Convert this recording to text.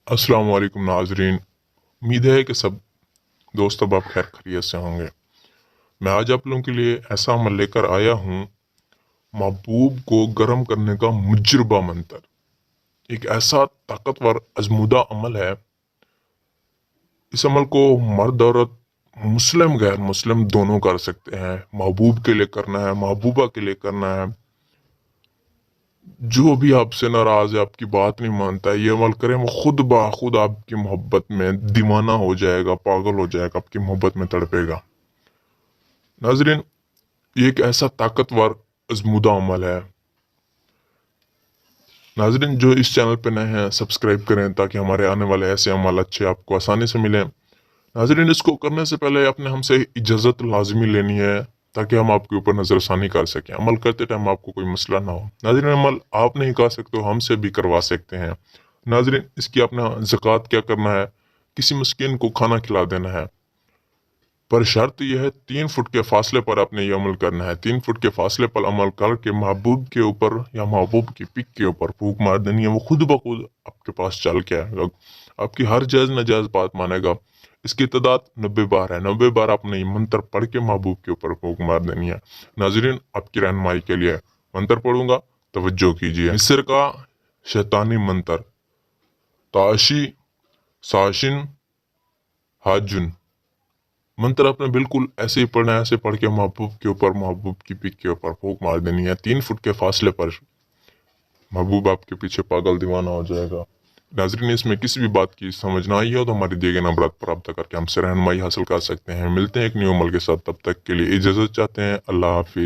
अस्सलाम वालेकुम नाजरीन। उम्मीद है कि सब दोस्त अब आप खैर खैरियत से होंगे। मैं आज आप लोगों के लिए ऐसा अमल लेकर आया हूँ, महबूब को गर्म करने का मुजरबा मंतर। एक ऐसा ताकतवर आजमूदा अमल है। इस अमल को मर्द औरत, मुस्लिम गैर मुस्लिम दोनों कर सकते हैं। महबूब के लिए करना है, महबूबा के लिए करना है। जो भी आपसे नाराज है, आपकी बात नहीं मानता है, ये अमल करें, वो खुद ब खुद आपकी मोहब्बत में दीवाना हो जाएगा, पागल हो जाएगा, आपकी मोहब्बत में तड़पेगा। नाजरीन, ये एक ऐसा ताकतवर आजमूदा अमल है। नाजरीन, जो इस चैनल पे नए हैं, सब्सक्राइब करें ताकि हमारे आने वाले ऐसे अमल अच्छे आपको आसानी से मिलें। नाजरीन, इसको करने से पहले आपने हमसे इजाज़त लाजमी लेनी है ताकि हम आपके ऊपर नज़रसानी कर सकें। अमल करते टाइम आपको कोई मसला ना हो। नाजरीन, अमल आप नहीं कर सकते हो, हमसे भी करवा सकते हैं। नाजरीन, इसकी अपना ज़कात क्या करना है, किसी मस्कीन को खाना खिला देना है, पर शर्त यह है 3 फुट के फासले पर आपने ये अमल करना है। 3 फुट के फासले पर अमल करके महबूब के ऊपर या महबूब की पिक के ऊपर फूंक मार देनी है। वो खुद ब खुद आपके पास चल के आएगा, आपकी हर जायज़ नाजायज़ बात मानेगा। इसकी तादाद 90 बार है। 90 बार आपने ये मंत्र पढ़ के महबूब के ऊपर फूंक मार देनी है। नाजरीन, आपकी रहनुमाई के लिए मंत्र पढ़ूंगा, तवज्जो कीजिए। मिस्र का शैतानी मंत्र, ताशी साशिन हाजुन। मंत्र आपने बिल्कुल ऐसे ही पढ़ना है, ऐसे पढ़ के महबूब के ऊपर, महबूब की पिक के ऊपर फूंक मार देनी है। 3 फुट के फासले पर महबूब आपके पीछे पागल दीवाना हो जाएगा। नाजरीन, इसमें किसी भी बात की समझ ना आई हो तो हमारी दिए गए नंबर पर रब्ता करके हमसे रहनुमाई हासिल कर सकते हैं। मिलते हैं एक न्यू अमल के साथ, तब तक के लिए इजाज़त चाहते हैं। अल्लाह हाफिज़।